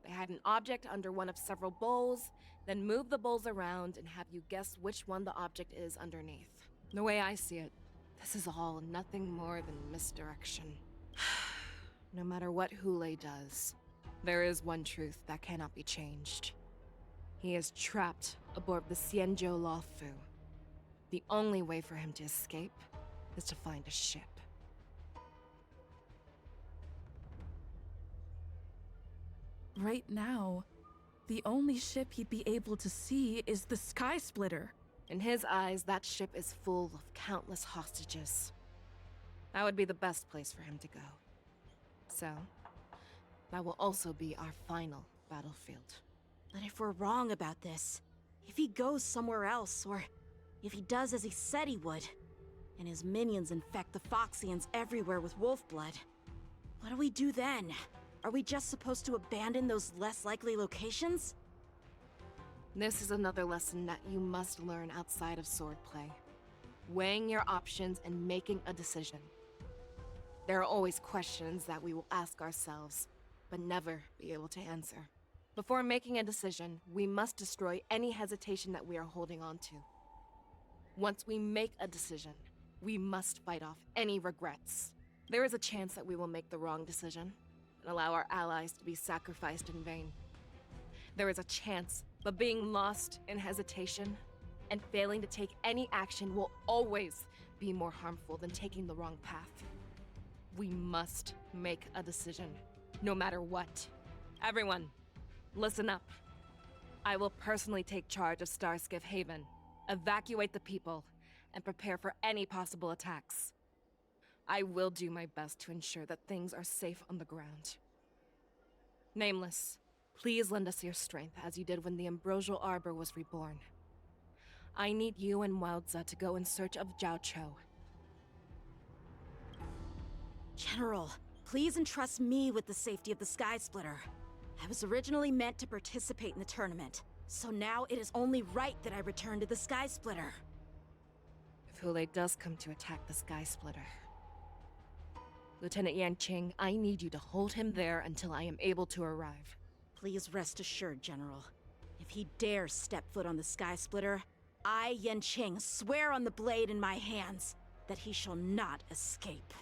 Speaker 2: They hide an object under one of several bowls, then move the bowls around and have you guess which one the object is underneath. The way I see it, this is all nothing more than misdirection. No matter what Hule does, there is one truth that cannot be changed. He is trapped aboard the Xianzhou Lawfu. The only way for him to escape is to find a ship.
Speaker 7: Right now, the only ship he'd be able to see is the Sky Splitter.
Speaker 2: In his eyes, that ship is full of countless hostages. That would be the best place for him to go. So, that will also be our final battlefield.
Speaker 1: But if we're wrong about this, if he goes somewhere else, or if he does as he said he would, and his minions infect the Foxians everywhere with wolf blood, what do we do then? Are we just supposed to abandon those less likely locations?
Speaker 2: This is another lesson that you must learn outside of swordplay. Weighing your options and making a decision. There are always questions that we will ask ourselves, but never be able to answer. Before making a decision, we must destroy any hesitation that we are holding on to. Once we make a decision, we must fight off any regrets. There is a chance that we will make the wrong decision and allow our allies to be sacrificed in vain. There is a chance, but being lost in hesitation and failing to take any action will always be more harmful than taking the wrong path. We must make a decision, no matter what. Everyone, listen up. I will personally take charge of Starskiff Haven, evacuate the people, and prepare for any possible attacks. I will do my best to ensure that things are safe on the ground. Nameless, please lend us your strength as you did when the Ambrosial Arbor was reborn. I need you and Wildza to go in search of Zhao Cho.
Speaker 1: General, please entrust me with the safety of the Sky Splitter. I was originally meant to participate in the tournament, so now it is only right that I return to the Sky Splitter.
Speaker 2: If Hule does come to attack the Sky Splitter, Lieutenant Yanqing, I need you to hold him there until I am able to arrive.
Speaker 1: Please rest assured, General. If he dares step foot on the Sky Splitter, I, Yanqing, swear on the blade in my hands that he shall not escape.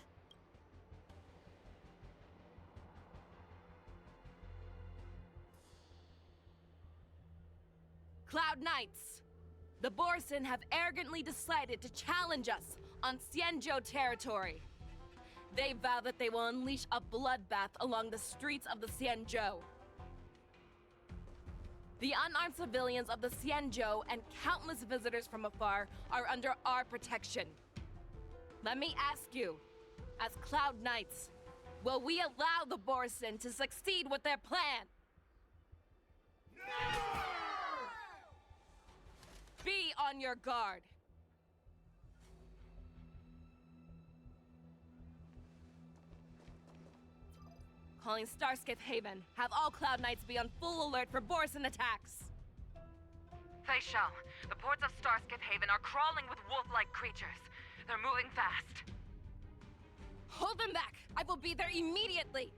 Speaker 2: Cloud Knights! The Borson have arrogantly decided to challenge us on Xianzhou territory. They vow that they will unleash a bloodbath along the streets of the Xianzhou. The unarmed civilians of the Xianzhou and countless visitors from afar are under our protection. Let me ask you, as Cloud Knights, will we allow the Borson to succeed with their plan? No! Be on your guard. Calling Starskiff Haven. Have all Cloud Knights be on full alert for Borson attacks.
Speaker 18: Fei Shao, the ports of Starskiff Haven are crawling with wolf-like creatures. They're moving fast.
Speaker 2: Hold them back! I will be there immediately!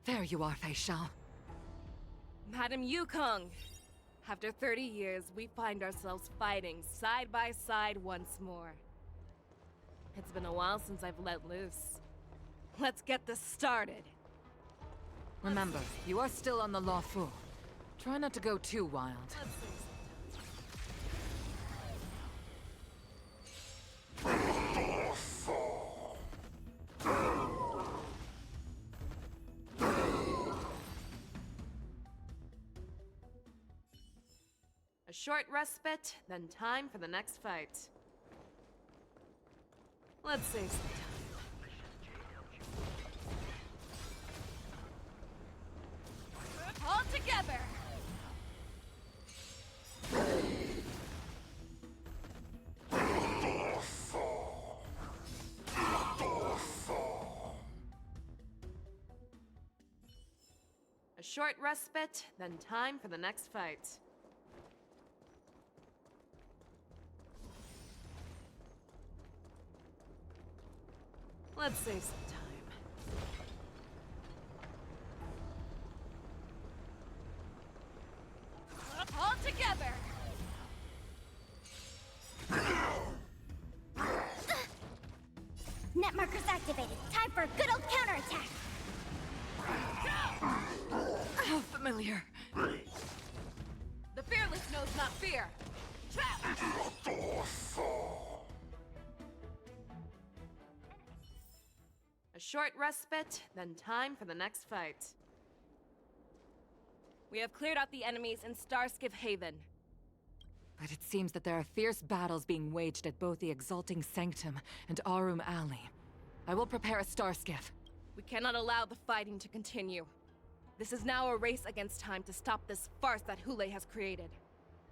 Speaker 3: There you are, Fei Shao.
Speaker 2: Madam Yukong! After 30 years, we find ourselves fighting side by side once more. It's been a while since I've let loose. Let's get this started.
Speaker 3: Remember, you are still on the Lawfu. Try not to go too wild.
Speaker 2: A short respite, then time for the next fight. Let's save some time. All together! A short respite, then time for the next fight. Let's save some time. All together!
Speaker 11: Net markers activated. Time for a good old counterattack.
Speaker 3: How familiar.
Speaker 2: The fearless knows not fear. A short respite, then time for the next fight. We have cleared out the enemies in Starskiff Haven.
Speaker 3: But it seems that there are fierce battles being waged at both the Exalting Sanctum and Arum Alley. I will prepare a Starskiff.
Speaker 2: We cannot allow the fighting to continue. This is now a race against time to stop this farce that Hule has created.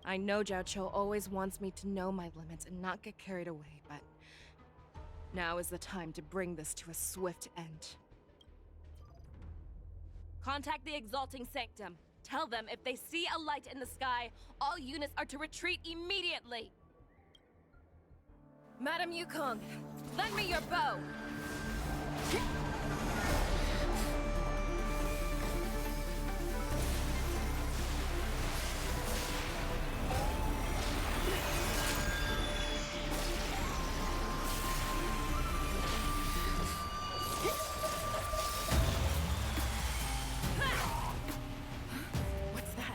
Speaker 2: I know Jiao Cho always wants me to know my limits and not get carried away, but now is the time to bring this to a swift end. Contact the Exalting Sanctum. Tell them if they see a light in the sky, all units are to retreat immediately. Madam Yukong, lend me your bow.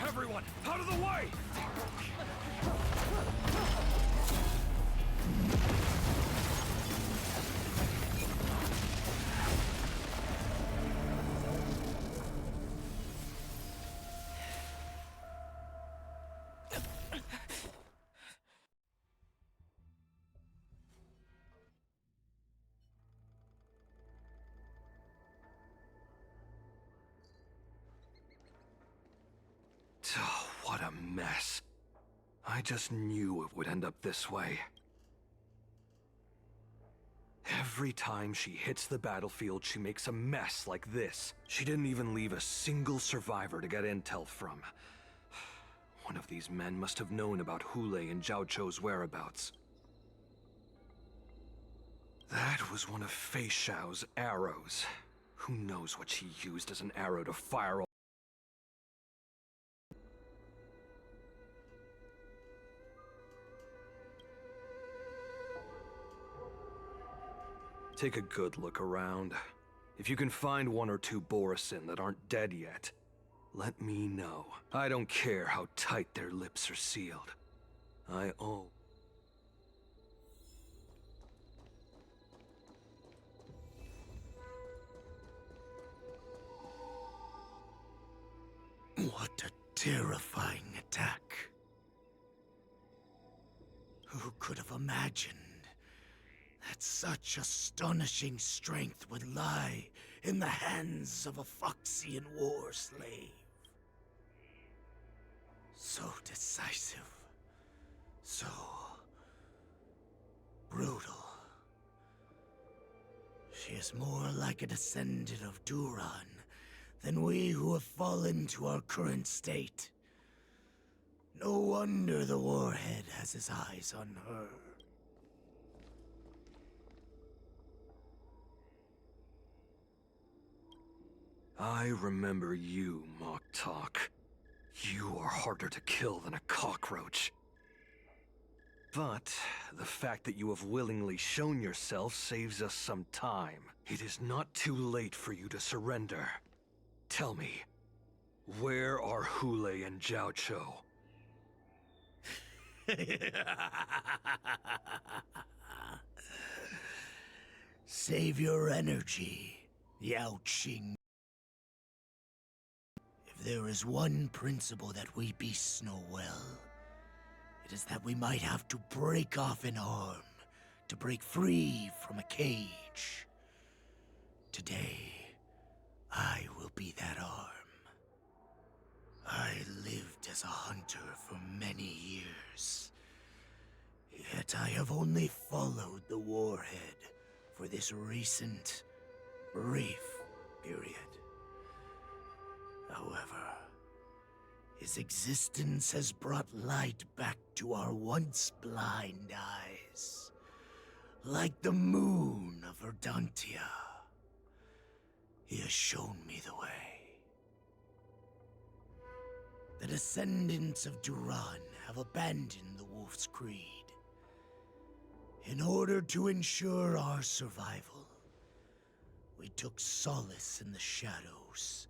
Speaker 14: Everyone, out of the way!
Speaker 17: Oh, what a mess. I just knew it would end up this way. Every time she hits the battlefield, she makes a mess like this. She didn't even leave a single survivor to get intel from. One of these men must have known about Hule and Jiao Cho's whereabouts. That was one of Fei Xiao's arrows. Who knows what she used as an arrow to fire all. Take a good look around. If you can find one or two Borisin that aren't dead yet, let me know. I don't care how tight their lips are sealed. I owe.
Speaker 14: What a terrifying attack. Who could have imagined that such astonishing strength would lie in the hands of a Foxian war slave? So decisive, so brutal. She is more like a descendant of Duran than we who have fallen to our current state. No wonder the Warhead has his eyes on her.
Speaker 17: I remember you, Mock Talk. You are harder to kill than a cockroach. But the fact that you have willingly shown yourself saves us some time. It is not too late for you to surrender. Tell me, where are Hule and Jiao Cho?
Speaker 14: Save your energy, Yao Qing. If there is one principle that we beasts know well, It is that we might have to break off an arm to break free from a cage. Today, I will be that arm. I lived as a hunter for many years. Yet I have only followed the warhead for this recent, brief period. However, his existence has brought light back to our once blind eyes, like the moon of Verdantia. He has shown me the way. The descendants of Duran have abandoned the Wolf's Creed. In order to ensure our survival, we took solace in the shadows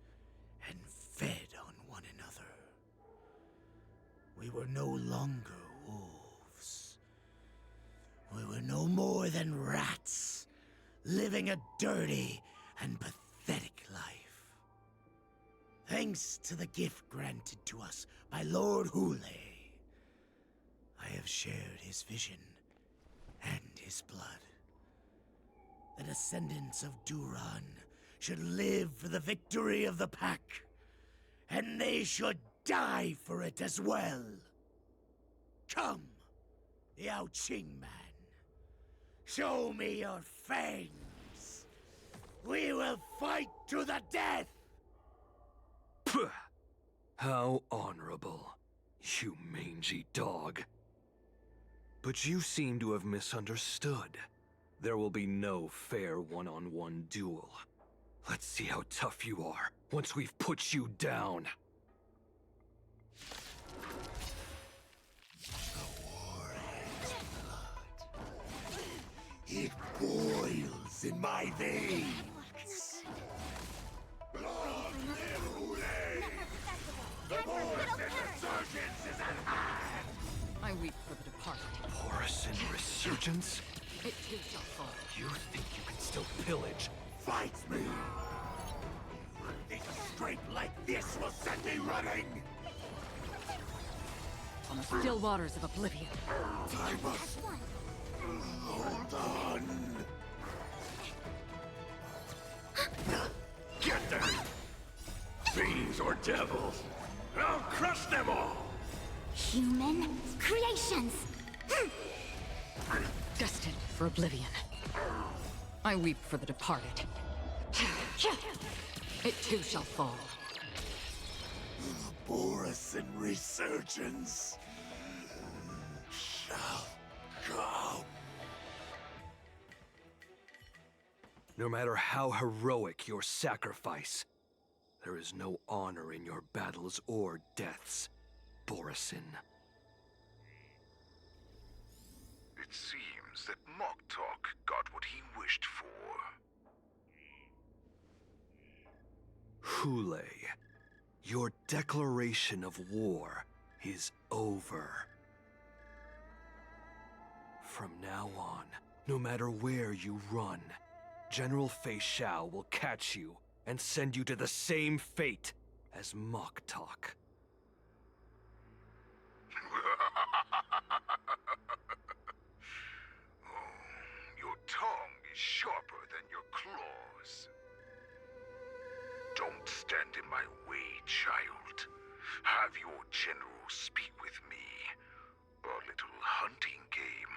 Speaker 14: and fed on one another. We were no longer wolves. We were no more than rats, living a dirty and pathetic life. Thanks to the gift granted to us by Lord Hule, I have shared his vision and his blood. The descendants of Duran should live for the victory of the Pack, and they should die for it as well. Come, Yao Qing man. Show me your fangs. We will fight to the death!
Speaker 17: Puh. How honorable, you mangy dog. But you seem to have misunderstood. There will be no fair one-on-one duel. Let's see how tough you are once we've put you down.
Speaker 14: It boils in my veins. Long live Hule! The force and resurgence is at hand!
Speaker 3: I weep for the departed.
Speaker 17: Porous and resurgence?
Speaker 3: It too shall fall.
Speaker 17: You think you can still pillage?
Speaker 14: Fight me! You think a scrape like this will send me running?
Speaker 3: On the still waters of oblivion.
Speaker 14: I must... hold on!
Speaker 4: Get them! Fiends or devils! I'll crush them all!
Speaker 11: Human creations!
Speaker 3: Destined for oblivion. I weep for the departed. It too shall fall.
Speaker 14: Boris and resurgence shall come.
Speaker 17: No matter how heroic your sacrifice, there is no honor in your battles or deaths, Borisin.
Speaker 9: It seems that Moktok got what he wished for.
Speaker 17: Hule, your declaration of war is over. From now on, no matter where you run, General Fei Xiao will catch you and send you to the same fate as Moktok.
Speaker 9: Your tongue is sharper than your claws. Don't stand in my way, child. Have your general speak with me. Our little hunting game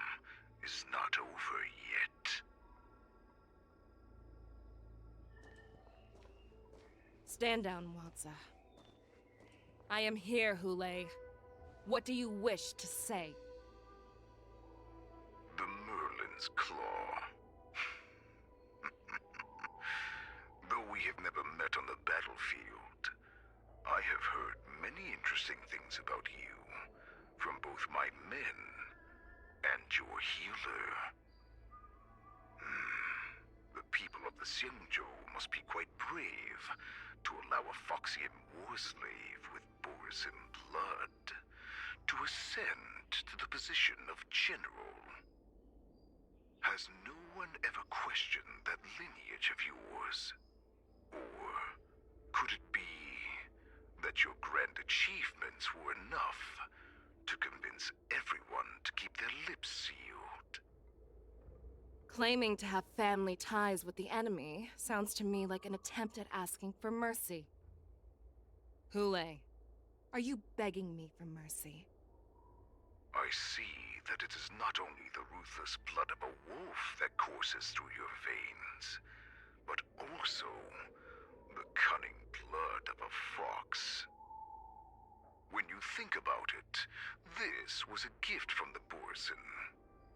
Speaker 9: is not over yet.
Speaker 2: Stand down, Walza. I am here, Hule. What do you wish to say?
Speaker 9: The Merlin's Claw. Though we have never met on the battlefield, I have heard many interesting things about you from both my men and your healer. The people of the Xiangzhou must be quite brave to allow a Foxian war slave with Borisin blood to ascend to the position of general. Has no one ever questioned that lineage of yours? Or could it be that your grand achievements were enough to convince everyone to keep their lips sealed.
Speaker 2: Claiming to have family ties with the enemy sounds to me like an attempt at asking for mercy. Hule, are you begging me for mercy?
Speaker 9: I see that it is not only the ruthless blood of a wolf that courses through your veins, but also the cunning blood of a fox. When you think about it, this was a gift from the Borson.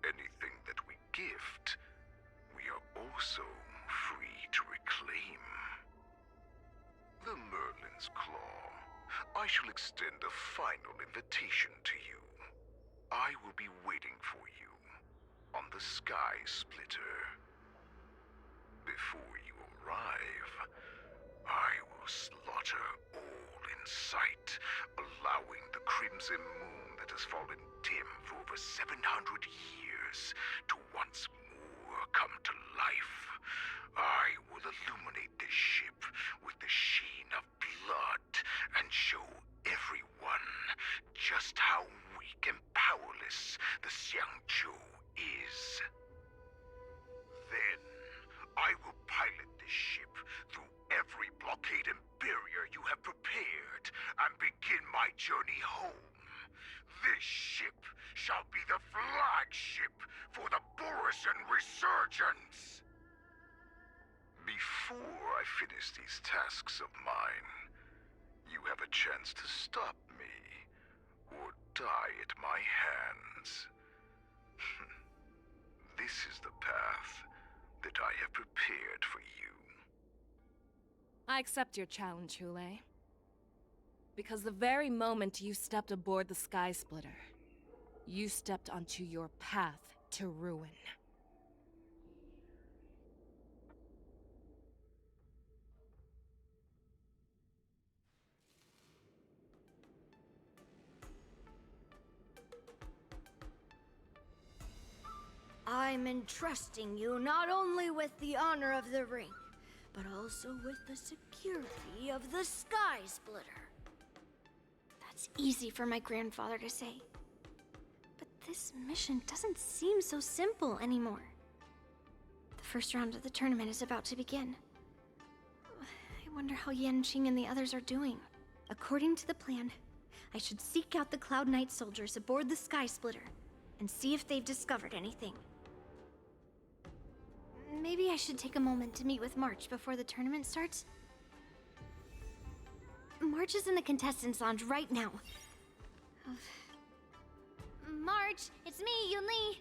Speaker 9: Anything that we gift, we are also free to reclaim. The Merlin's Claw. I shall extend a final invitation to you. I will be waiting for you on the Sky Splitter. Before you arrive, I will slaughter all in sight, allowing the crimson moon that has fallen dim for over 700 years to once more come to life. I will illuminate this ship with the sheen of blood and show everyone just how weak and powerless the Xiangzhou is. Then, I will pilot this ship through every blockade and barrier you have prepared and begin my journey home. This ship shall be the flagship for the Borison Resurgence. Before I finish these tasks of mine, you have a chance to stop me or die at my hands. This is the path that I have prepared for you.
Speaker 2: I accept your challenge, Hule. Because the very moment you stepped aboard the Sky Splitter, you stepped onto your path to ruin.
Speaker 15: I'm entrusting you not only with the honor of the ring, but also with the security of the Sky Splitter. That's easy for my grandfather to say. But this mission doesn't seem so simple anymore. The first round of the tournament is about to begin. I wonder how Yanqing and the others are doing. According to the plan, I should seek out the Cloud Knight soldiers aboard the Sky Splitter and see if they've discovered anything. Maybe I should take a moment to meet with March before the tournament starts. March is in the contestants' lounge right now. March, it's me, Yunli.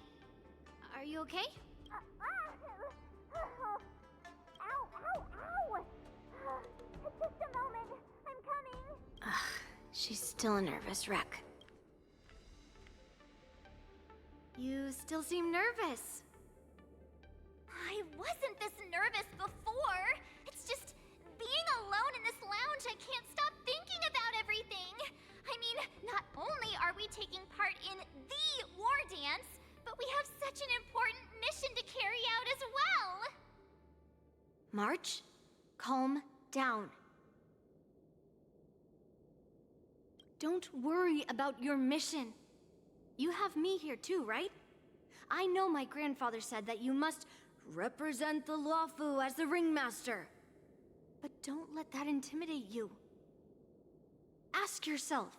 Speaker 15: Are you okay?
Speaker 11: Ow, ow, ow! Just a moment, I'm coming.
Speaker 15: She's still a nervous wreck. You still seem nervous.
Speaker 11: I wasn't this nervous before. It's just being alone in this lounge, I can't stop thinking about everything. I mean, not only are we taking part in the war dance, but we have such an important mission to carry out as well.
Speaker 15: March, calm down. Don't worry about your mission. You have me here too, right? I know my grandfather said that you must represent the Luofu as the ringmaster. But don't let that intimidate you. Ask yourself,